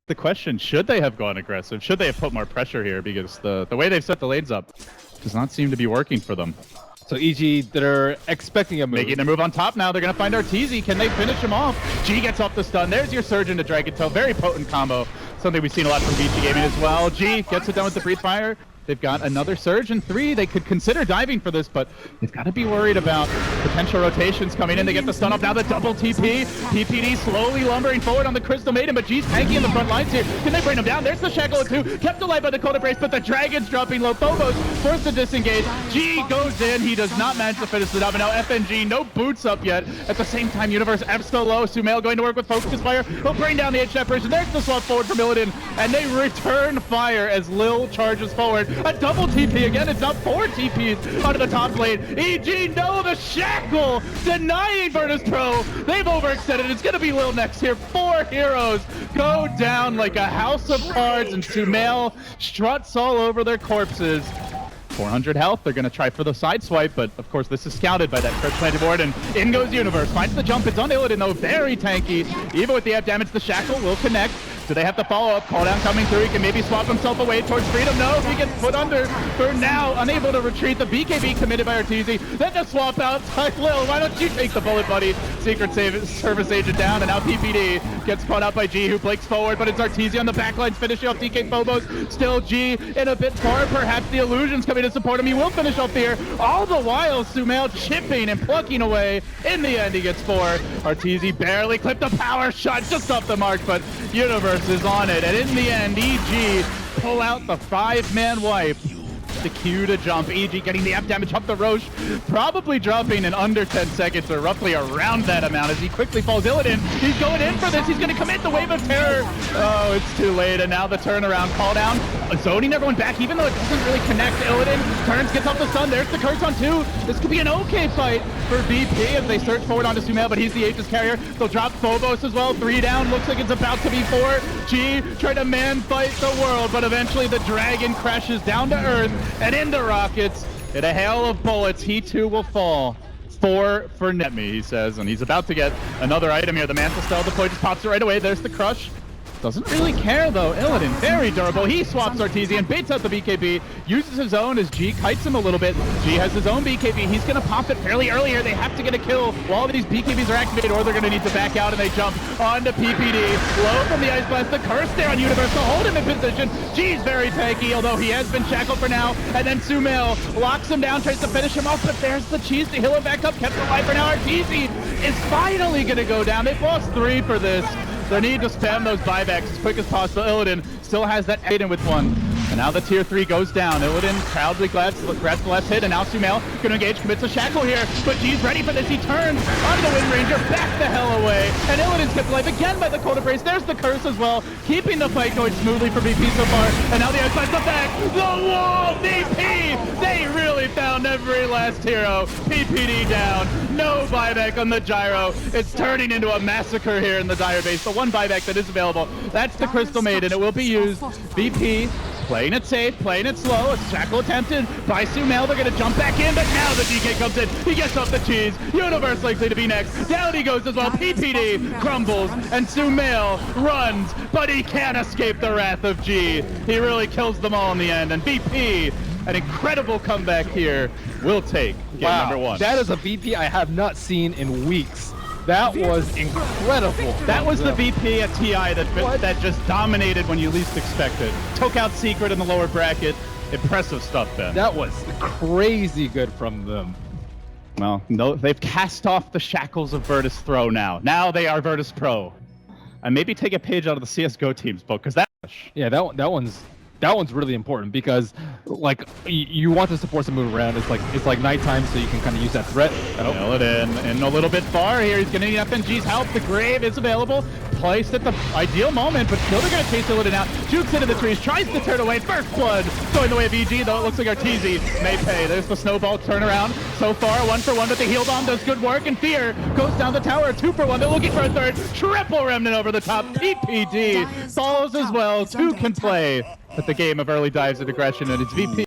The question, should they have gone aggressive? Should they have put more pressure here? Because the way they've set the lanes up does not seem to be working for them. So EG, they're expecting a move. Making their move on top now. They're going to find Arteezy. Can they finish him off? G gets off the stun. There's your surge into Dragon Tail. Very potent combo. Something we've seen a lot from VG Gaming as well. G gets it done with the Breathe Fire. They've got another surge in 3. They could consider diving for this, but they've got to be worried about potential rotations coming in. They get the stun off. Now the double TP. PPD slowly lumbering forward on the Crystal Maiden, but G's tanky in the front lines here. Can they bring him down? There's the Shackle of 2. Kept alive by the Cold Embrace, but the Dragon's dropping low. Phobos forced to disengage. G goes in. He does not manage to finish it up. And now FNG, no boots up yet. At the same time, Universe F still low. Sumail going to work with Focus Fire. He'll bring down the edge separation. There's the swap forward from Illidan, and they return fire as Lil charges forward. A double TP again. It's not 4 TPs onto the top lane. EG, no, the Shackle denying Virtus Pro. They've overextended. It's going to be Lil next here. 4 heroes go down like a house of cards, and Sumail struts all over their corpses. 400 health. They're going to try for the side swipe, but of course this is scouted by that Crypt planted board, and in goes Universe. Finds the jump. It's on Illidan though. Very tanky. Even with the F damage, the Shackle will connect. Do they have to follow up? Call down coming through. He can maybe swap himself away towards freedom. No, he gets put under for now. Unable to retreat. The BKB committed by Arteezy. Then the swap out. Lil, why don't you take the bullet, buddy? Secret Service agent down, and now PPD gets caught out by G, who blinks forward, but it's Arteezy on the backlines finishing off DK Phobos. Still G in a bit far. Perhaps the Illusion's coming to support him. He will finish off here. All the while, Sumail chipping and plucking away. In the end, he gets 4. Arteezy barely clipped a power shot just off the mark, but Universe is on it, and in the end, EG pull out the 5-man wipe. The Q to jump. EG getting the F damage up the Roche, probably dropping in under 10 seconds, or roughly around that amount as he quickly falls. Illidan, he's going in for this. He's going to commit the Wave of Terror. Oh, it's too late, and now the turnaround. Call down. Zoning everyone back, even though it doesn't really connect. Illidan turns, gets off the stun. There's the curse on 2. This could be an okay fight for VP as they search forward onto Sumail, but he's the Aegis carrier. They'll drop Phobos as well. 3 down. Looks like it's about to be 4. G trying to man fight the world, but eventually the Dragon crashes down to Earth and into Rockets. In a hail of bullets, he too will fall. 4 for Netme, he says, and he's about to get another item here. The Mantle Spell deploy just pops it right away. There's the Crush. Doesn't really care though. Illidan, very durable. He swaps Arteezy and baits out the BKB. Uses his own as G kites him a little bit. G has his own BKB. He's going to pop it fairly early here. They have to get a kill while these BKBs are activated, or they're going to need to back out, and they jump onto PPD. Low from the Ice Blast. The curse there on Universe to hold him in position. G's very tanky, although he has been shackled for now. And then Sumail locks him down, tries to finish him off, but there's the cheese to heal him back up. Kept alive for now. Arteezy is finally going to go down. They've lost 3 for this. They need to spam those buybacks as quick as possible. Illidan still has that Aiden with 1. And now the tier 3 goes down. Illidan proudly grabs the left hit, and now Sumail gonna engage, commits a Shackle here, but G's ready for this. He turns onto the Wind Ranger, back the hell away, and Illidan's kept alive again by the Cold Embrace. There's the curse as well, keeping the fight going smoothly for VP so far. And now the Ice Blast, the back, the wall, VP! They really found every last hero. PPD down, no buyback on the Gyro. It's turning into a massacre here in the Dire base. The one buyback that is available, that's the Crystal Maiden. It will be used. VP playing it safe, playing it slow. A Shackle attempted by Sumail. They're going to jump back in, but now the DK comes in. He gets off the cheese. Universe likely to be next. Down he goes as well. PPD crumbles, and Sumail runs, but he can't escape the wrath of G. He really kills them all in the end, and VP, an incredible comeback here, will take game number 1. That is a VP I have not seen in weeks. That was incredible. That was the VP at TI that just dominated when you least expect it. Took out Secret in the lower bracket. Impressive stuff, Ben. That was crazy good from them. Well, no, they've cast off the shackles of Virtus Throw now. Now they are Virtus Pro. And maybe take a page out of the CSGO team's book, because yeah, that one's really important, because like you want to support some move around. It's like nighttime, so you can kind of use that threat. Illidan in a little bit far here. He's gonna need FNG's help. The Grave is available, placed at the ideal moment, but still they're gonna chase Illidan out. Jukes into the trees, tries to turn away. First blood going the way of EG, though it looks like Arteezy may pay. There's the snowball turnaround. So far 1 for 1, but the heal bomb does good work, and Fear goes down the tower. 2 for 1. They're looking for a third. Triple Remnant over the top. PPD falls as well. 2 can play at the game of early dives and aggression, and it's VP.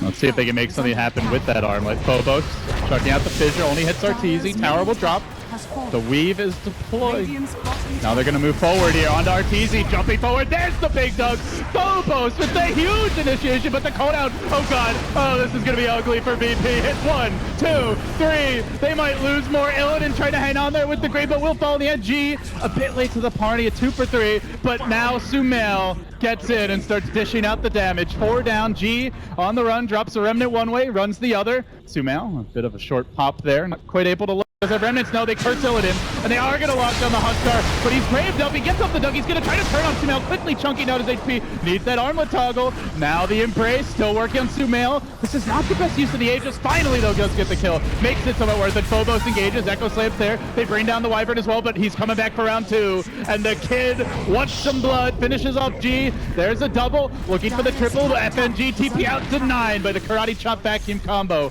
Let's see if they can make something happen with that arm. Like Phobos chucking out the fissure, only hits Arteezy. Tower will drop. The weave is deployed. Now they're going to move forward here onto Arteezy, jumping forward. There's the big dog. Phobos with the huge initiation, but the cooldown. Oh god. Oh, this is going to be ugly for VP. Hits 1, 2, 3. They might lose more. Illidan trying to hang on there with the grave, but will fall in the end. G a bit late to the party, a 2 for 3, but now Sumail gets in and starts dishing out the damage. 4 down. G on the run, drops a remnant one way, runs the other. Sumail, a bit of a short pop there, not quite able to look. The remnants know they curse Illidan, and they are going to lock down the Huskar, but he's braved up. He gets off the dunk. He's going to try to turn on Sumail, quickly chunking out his HP. Needs that armlet toggle. Now the Embrace, still working on Sumail. This is not the best use of the Aegis. Finally, though, does get the kill. Makes it somewhat worth it. Phobos engages. Echo Slams there. They bring down the Wyvern as well, but he's coming back for round 2. And the kid wants some blood. Finishes off G. There's a double. Looking for the triple. FNG TP out to 9 by the Karate Chop vacuum combo.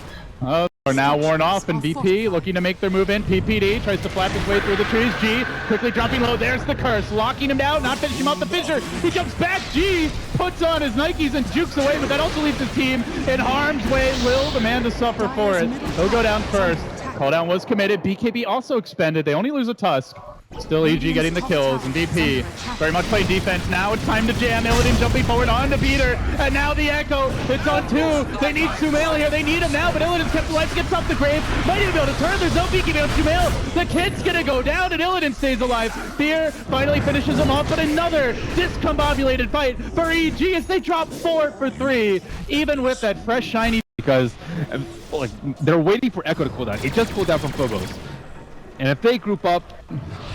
Are now worn off, and VP looking to make their move in. PPD tries to flap his way through the trees. G quickly dropping low. There's the curse, locking him down, not finishing him off the fissure. He jumps back. G puts on his Nikes and jukes away, but that also leaves his team in harm's way. Will the man to suffer for it. He'll go down first. Calldown was committed. BKB also expended. They only lose a Tusk. Still EG getting the kills, and VP very much playing defense. Now it's time to jam. Illidan jumping forward on to Peter, and now the Echo. It's on 2. They need Sumail here. They need him now, but Illidan's kept alive. Gets off the grave. Might even be able to turn. There's no BKB on Sumail. The kid's gonna go down, and Illidan stays alive. Fear finally finishes him off, but another discombobulated fight for EG as they drop 4 for 3, even with that fresh, shiny. Because like they're waiting for Echo to cool down. It just cooled down from Phobos. And if they group up,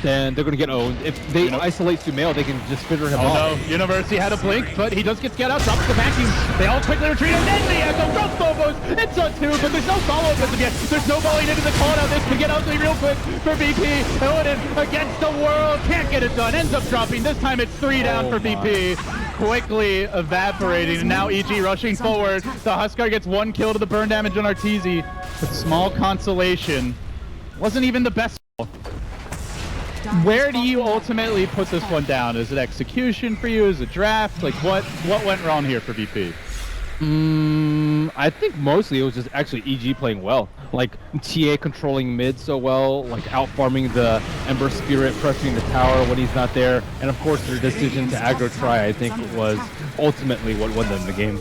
then they're going to get owned. If they isolate Sumail, they can just figure him out. Oh no, University had a blink, but he does get scared out, drops the vacuum. They all quickly retreat, and then the Echo from Phobos. It's a 2, but there's no follow-up as of yet. There's no going into the call-out. This could get ugly real quick for VP. Illidan against the world, can't get it done. Ends up dropping. This time it's 3 down for VP. Quickly evaporating, and now EG rushing forward. The Huskar gets 1 kill to the burn damage on Arteezy. With small consolation. Wasn't even the best. Where do you ultimately put this one down? Is it execution for you? Is it draft? Like what went wrong here for VP? I think mostly it was just actually EG playing well. Like TA controlling mid so well, like out farming the Ember Spirit, pressuring the tower when he's not there, and of course their decision to aggro try, I think, was ultimately what won them the game.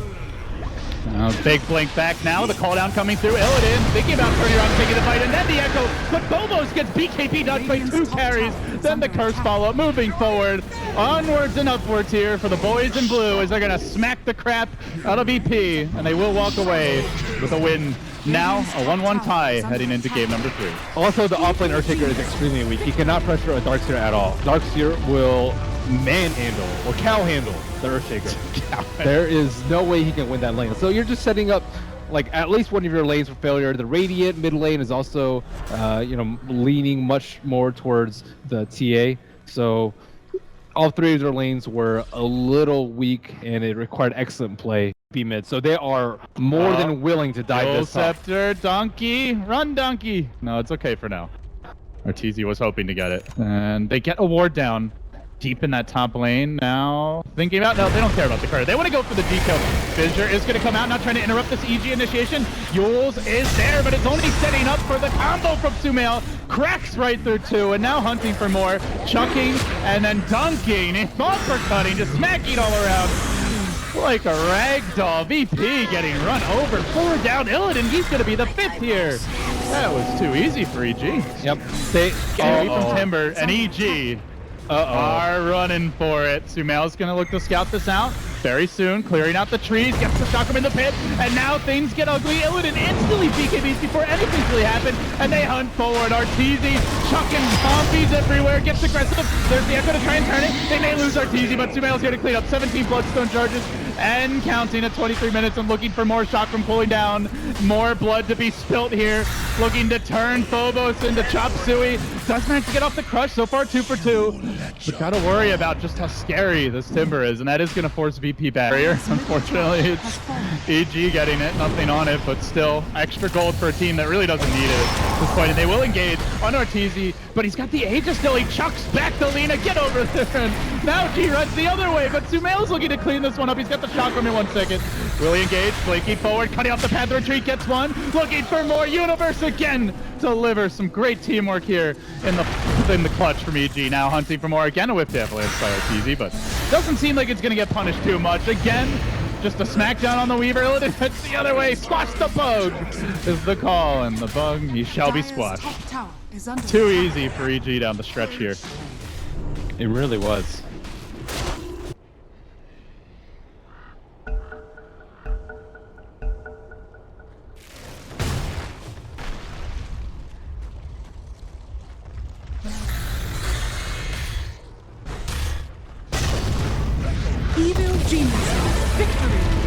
Big blink back now, the call down coming through. Illidan thinking about turning around, taking the fight, and then the Echo, but Phobos gets BKB knocked by 2 carries, then the curse follow, moving forward, onwards and upwards here for the boys in blue as they're gonna smack the crap out of VP, and they will walk away with a win. Now a 1-1 tie heading into game number 3. Also, the offlane Earthshaker is extremely weak. He cannot pressure a Darkseer at all. Darkseer will manhandle or cow handle the Earthshaker. There is no way he can win that lane. So you're just setting up like at least one of your lanes for failure. The Radiant mid lane is also leaning much more towards the TA. So all 3 of their lanes were a little weak, and it required excellent play. Mid, so they are more than willing to dive this top. Scepter, Donkey, run Donkey. No, it's okay for now. Arteezy was hoping to get it, and they get a ward down deep in that top lane. Now thinking about, no, they don't care about the card. They want to go for the deco. Fissure is going to come out, not trying to interrupt this EG initiation. Yules is there, but it's only setting up for the combo from Sumail. Cracks right through 2, and now hunting for more, chucking and then dunking, uppercutting, just smacking all around. Like a ragdoll. VP getting run over. 4 down. Illidan, he's going to be the 5th here. That was too easy for EG. Yep. They from Timber, and EG are running for it. Sumail's going to look to scout this out very soon, clearing out the trees, gets the Chakram in the pit, and now things get ugly. Illidan instantly BKBs before anything's really happened, and they hunt forward. Arteezy chucking zombies everywhere, gets aggressive. There's the Echo to try and turn it. They may lose Arteezy, but Sumail's here to clean up. 17 Bloodstone charges and counting at 23 minutes and looking for more Chakram pulling down. More blood to be spilt here. Looking to turn Phobos into Chop Suey. Does manage to get off the crush. So far 2 for 2. But gotta worry about just how scary this Timber is, and that is gonna force VP barrier. Unfortunately, it's EG getting it, nothing on it, but still extra gold for a team that really doesn't need it at this point. And they will engage on Arteezy, but he's got the Aegis still. He chucks back to Lina. Get over there. And now G runs the other way, but Sumail's looking to clean this one up. He's got the chakram in 1 second. Will he engage? Flaky forward, cutting off the Panther retreat, gets one. Looking for more. Universe again delivers some great teamwork here in the clutch from EG. Now hunting for more. Again, a whip avalanche by Arteezy, but doesn't seem like it's going to get punished too much. Again, just a smackdown on the Weaver. It's the other way. Squash the bug is the call, and the bug, he shall be squashed. Too easy for EG down the stretch here. It really was. Evil genius, victory!